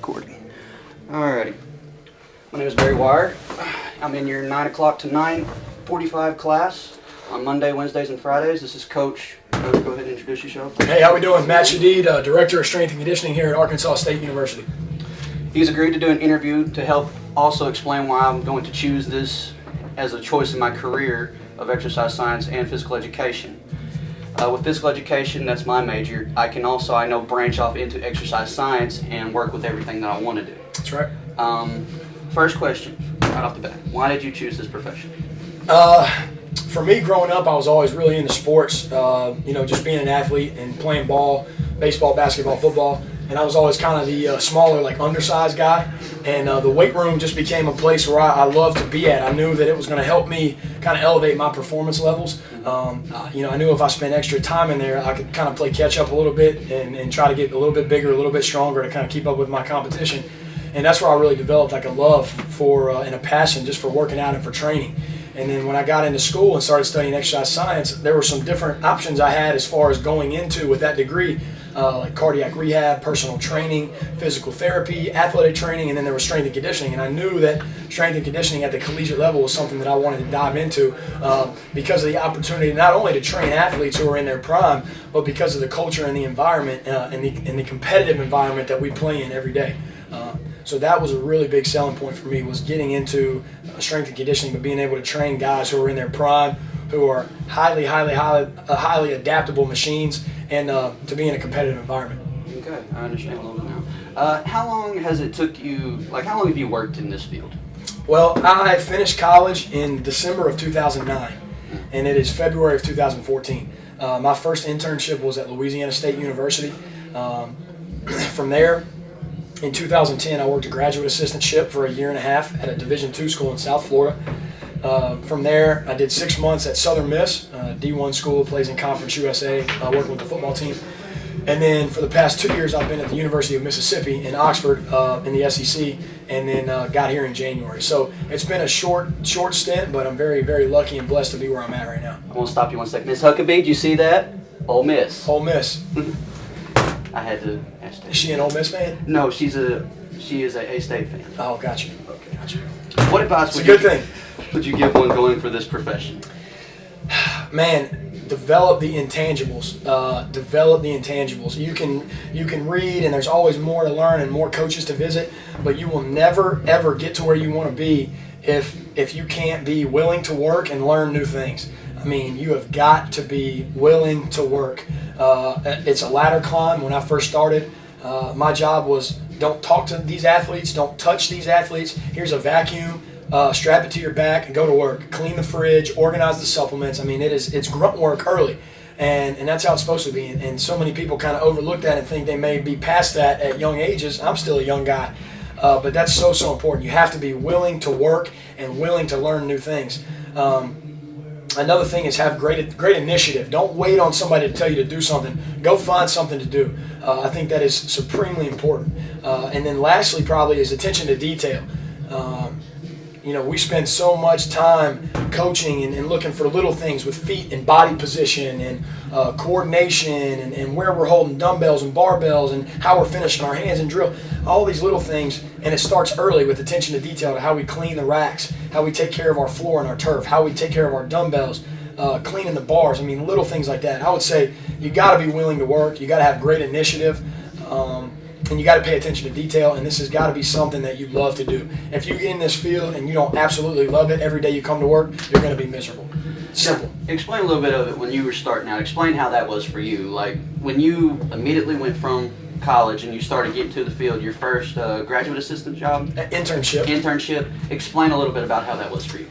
recording. Alrighty. My name is Barry Wire. I'm in your 9 o'clock to 9:45 class on Monday, Wednesdays, and Fridays. This is Coach. Coach, go ahead and introduce yourself. Hey, how we doing? Matt Shadid, Director of Strength and Conditioning here at Arkansas State University. He's agreed to do an interview to help also explain why I'm going to choose this as a choice in my career of exercise science and physical education. With physical education, that's my major. I can also, I know, branch off into exercise science and work with everything that I want to do. That's right. First question, right off the bat. Why did you choose this profession? For me, growing up, I was always really into sports. Just being an athlete and playing ball, baseball, basketball, football. And I was always kind of the smaller, undersized guy. And the weight room just became a place where I loved to be at. I knew that it was going to help me kind of elevate my performance levels. I knew if I spent extra time in there, I could kind of play catch up a little bit and try to get a little bit bigger, a little bit stronger to kind of keep up with my competition. And that's where I really developed a love for and a passion just for working out and for training. And then when I got into school and started studying exercise science, there were some different options I had as far as going into with that degree, like cardiac rehab, personal training, physical therapy, athletic training, and then there was strength and conditioning. And I knew that strength and conditioning at the collegiate level was something that I wanted to dive into because of the opportunity not only to train athletes who are in their prime, but because of the culture and the environment and the competitive environment that we play in every day. So that was a really big selling point for me, was getting into strength and conditioning, but being able to train guys who are in their prime, who are highly adaptable machines, and to be in a competitive environment. Okay, I understand a little bit now. How long has it took you, how long have you worked in this field? Well, I finished college in December of 2009, and it is February of 2014. My first internship was at Louisiana State University. From there, in 2010, I worked a graduate assistantship for a year and a half at a Division II school in South Florida. From there, I did 6 months at Southern Miss, D1 school, plays in Conference USA, working with the football team. And then for the past 2 years, I've been at the University of Mississippi in Oxford in the SEC, and then got here in January. So it's been a short stint, but I'm very, very lucky and blessed to be where I'm at right now. I want to stop you 1 second. Miss Huckabee, do you see that? Ole Miss. Ole Miss. I had to ask that. Is she an Ole Miss fan? No, she is a A-State fan. Oh, gotcha. Okay, gotcha. What advice would you give one going for this profession? Man, develop the intangibles. You can read, and there's always more to learn and more coaches to visit, but you will never ever get to where you want to be if you can't be willing to work and learn new things. I mean, you have got to be willing to work. It's a ladder climb. When I first started, my job was, don't talk to these athletes, don't touch these athletes. Here's a vacuum, strap it to your back and go to work. Clean the fridge, organize the supplements. I mean, it's grunt work early, and that's how it's supposed to be. And so many people kind of overlook that and think they may be past that at young ages. I'm still a young guy, but that's so important. You have to be willing to work and willing to learn new things. Another thing is have great initiative. Don't wait on somebody to tell you to do something. Go find something to do. I think that is supremely important. And then lastly probably is attention to detail. We spend so much time coaching and looking for little things with feet and body position and coordination and where we're holding dumbbells and barbells and how we're finishing our hands and drill. All these little things, and it starts early with attention to detail to how we clean the racks, how we take care of our floor and our turf, how we take care of our dumbbells, cleaning the bars. I mean, little things like that. I would say you got to be willing to work. You got to have great initiative. And you got to pay attention to detail, and this has got to be something that you love to do. If you get in this field and you don't absolutely love it every day you come to work, you're going to be miserable. Simple. Now, explain a little bit of it when you were starting out. Explain how that was for you. Like when you immediately went from college and you started getting to the field, your first graduate assistant job? Internship. Explain a little bit about how that was for you.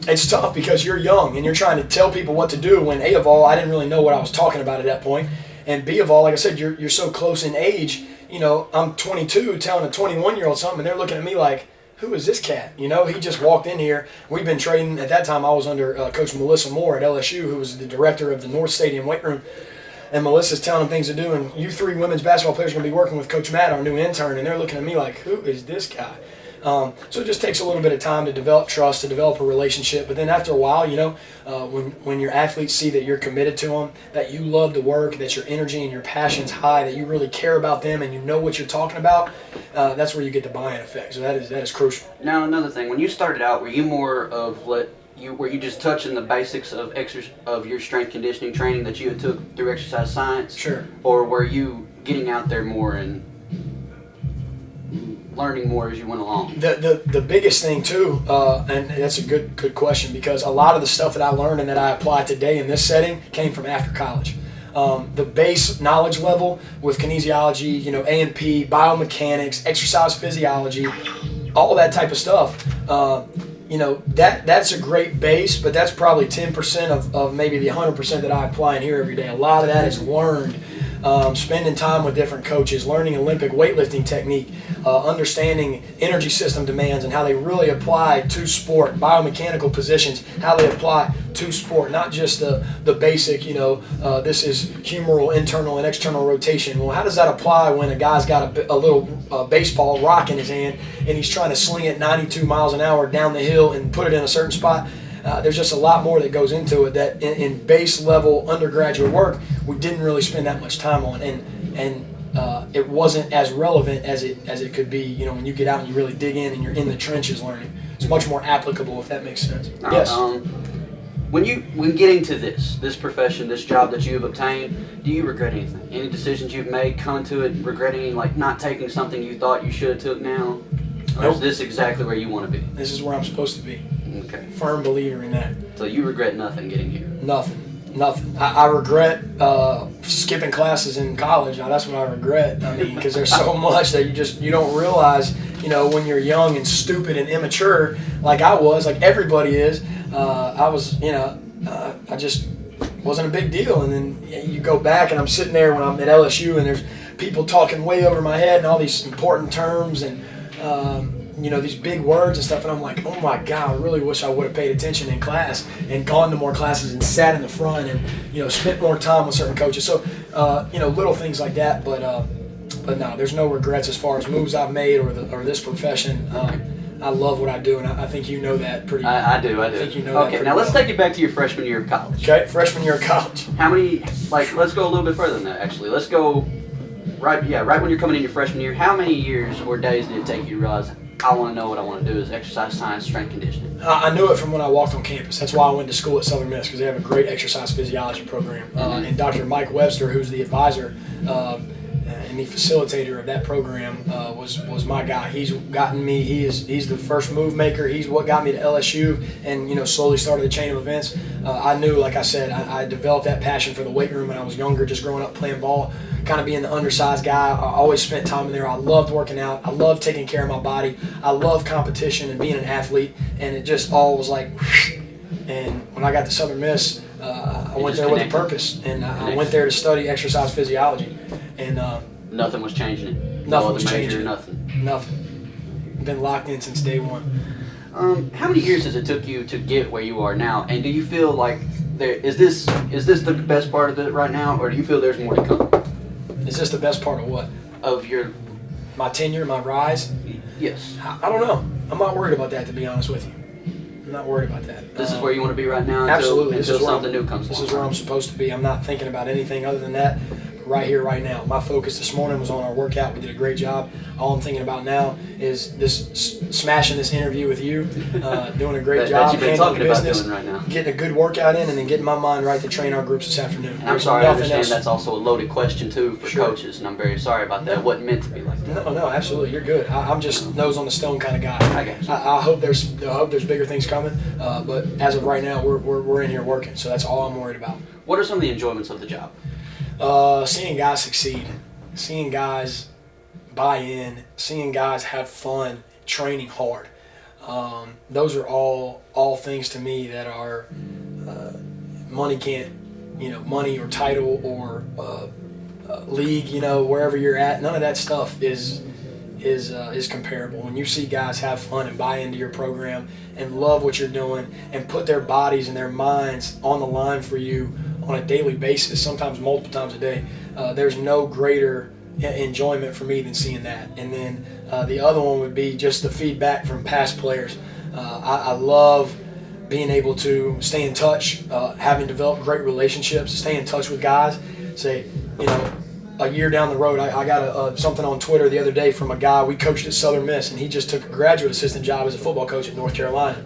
It's tough because you're young and you're trying to tell people what to do when, A of all, I didn't really know what I was talking about at that point. And B of all, like I said, you're so close in age. I'm 22 telling a 21-year-old something, and they're looking at me like, who is this cat? He just walked in here. We've been training. At that time, I was under Coach Melissa Moore at LSU, who was the director of the North Stadium weight room. And Melissa's telling them things to do, and you three women's basketball players are going to be working with Coach Matt, our new intern, and they're looking at me like, who is this guy? So it just takes a little bit of time to develop trust, to develop a relationship. But then after a while, when your athletes see that you're committed to them, that you love the work, that your energy and your passion's high, that you really care about them and you know what you're talking about, that's where you get the buy-in effect. So that is crucial. Now, another thing, when you started out, were you more of were you just touching the basics of your strength conditioning training that you had took through exercise science? Sure. Or were you getting out there more and learning more as you went along? The biggest thing too, and that's a good question, because a lot of the stuff that I learned and that I apply today in this setting came from after college. The base knowledge level with kinesiology, A&P, biomechanics, exercise physiology, all that type of stuff. That's a great base, but that's probably 10% of maybe the 100% that I apply in here every day. A lot of that is learned, spending time with different coaches, learning Olympic weightlifting technique, understanding energy system demands and how they really apply to sport, biomechanical positions, how they apply to sport, not just the basic, this is humeral, internal, and external rotation. Well, how does that apply when a guy's got a little baseball rock in his hand and he's trying to sling it 92 miles an hour down the hill and put it in a certain spot? There's just a lot more that goes into it that in base level undergraduate work we didn't really spend that much time on, and it wasn't as relevant as it could be. When you get out and you really dig in and you're in the trenches learning, it's much more applicable, if that makes sense. Yes. When getting to this profession, this job that you have obtained, do you regret anything? Any decisions you've made, coming to it, regretting like not taking something you thought you should have took now? Or Nope. Is this exactly where you want to be? This is where I'm supposed to be. Okay. Firm believer in that. So you regret nothing getting here? Nothing. I regret skipping classes in college. Now, that's what I regret. I mean, because there's so much that you don't realize. When you're young and stupid and immature, like I was, like everybody is. I was, I just wasn't a big deal. And then you go back, and I'm sitting there when I'm at LSU, and there's people talking way over my head and all these important terms and these big words and stuff, and I'm like, oh my God, I really wish I would have paid attention in class and gone to more classes and sat in the front and spent more time with certain coaches. So little things like that, but no, there's no regrets as far as moves I've made or this profession. I love what I do, and I think you know that pretty. I do. I think you know that Okay, pretty now let's well. take it back to your freshman year of college. Okay, freshman year of college. How many? Let's go a little bit further than that. Actually, let's go right when you're coming in your freshman year. How many years or days did it take you to realize I want to know what I want to do is exercise science, strength conditioning? I knew it from when I walked on campus. That's why I went to school at Southern Miss, because they have a great exercise physiology program. And Dr. Mike Webster, who's the advisor and the facilitator of that program, was my guy. He's gotten me. He's the first move maker. He's what got me to LSU, and slowly started the chain of events. I knew, like I said, I developed that passion for the weight room when I was younger, just growing up playing ball, kind of being the undersized guy. I always spent time in there. I loved working out. I loved taking care of my body. I loved competition and being an athlete, and it just all was like, and when I got to Southern Miss, I went there with a purpose, and I went there to study exercise physiology, and nothing was changing it. Nothing No was other major, changing. Nothing. Been locked in since day one. How many years has it took you to get where you are now? And do you feel like is this the best part of it right now, or do you feel there's more to come? Is this the best part of what? Of your My tenure, my rise? yes. I don't know. I'm not worried about that, to be honest with you. I'm not worried about that. This is where you want to be right now. Absolutely. Until This is where something new comes This along. is where I'm supposed to be. I'm not thinking about anything other than that. Right here, right now. My focus this morning was on our workout. We did a great job. All I'm thinking about now is smashing this interview with you, doing a great That job, you've been handling talking about business, doing right now. getting a good workout in, and then getting my mind right to train our groups this afternoon. And I'm There's sorry, I nothing understand else. that's also a loaded question too for Sure. coaches, and I'm very sorry about that. It wasn't meant to be like that. No, absolutely. You're good. I'm just nose on the stone kind of guy. I got you. I hope there's bigger things coming, but as of right now, we're in here working, so that's all I'm worried about. What are some of the enjoyments of the job? Seeing guys succeed, seeing guys buy in, seeing guys have fun, training hard. Those are all things to me that are money can't, money or title or league, wherever you're at. None of that stuff is comparable. When you see guys have fun and buy into your program and love what you're doing and put their bodies and their minds on the line for you on a daily basis, sometimes multiple times a day, there's no greater enjoyment for me than seeing that. And then the other one would be just the feedback from past players. I love being able to stay in touch, having developed great relationships, stay in touch with guys. Say, a year down the road, I got something on Twitter the other day from a guy we coached at Southern Miss, and he just took a graduate assistant job as a football coach at North Carolina.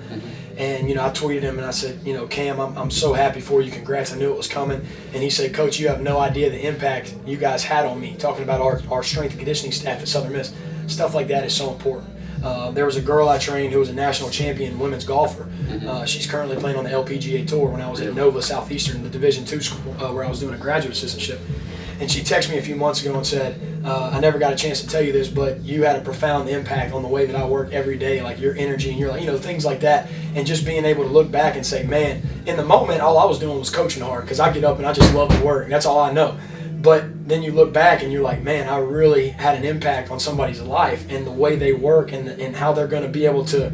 And, I tweeted him and I said, Cam, I'm so happy for you. Congrats. I knew it was coming. And he said, Coach, you have no idea the impact you guys had on me, talking about our strength and conditioning staff at Southern Miss. Stuff like that is so important. There was a girl I trained who was a national champion women's golfer. She's currently playing on the LPGA Tour when I was at Nova Southeastern, the Division II school, where I was doing a graduate assistantship. And she texted me a few months ago and said, I never got a chance to tell you this, but you had a profound impact on the way that I work every day, like your energy and your, things like that. And just being able to look back and say, man, in the moment, all I was doing was coaching hard because I get up and I just love to work, and that's all I know. But then you look back and you're like, man, I really had an impact on somebody's life and the way they work and how they're going to be able to,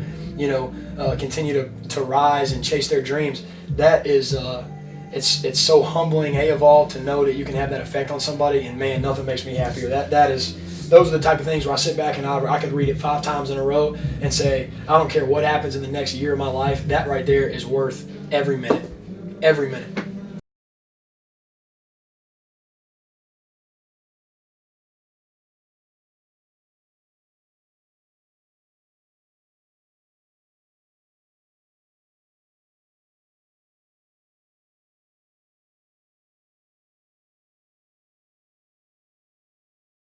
continue to rise and chase their dreams. That is, it's so humbling, of all, to know that you can have that effect on somebody. And man, nothing makes me happier. Those are the type of things where I sit back and I could read it 5 times in a row and say, I don't care what happens in the next year of my life. That right there is worth every minute. Every minute.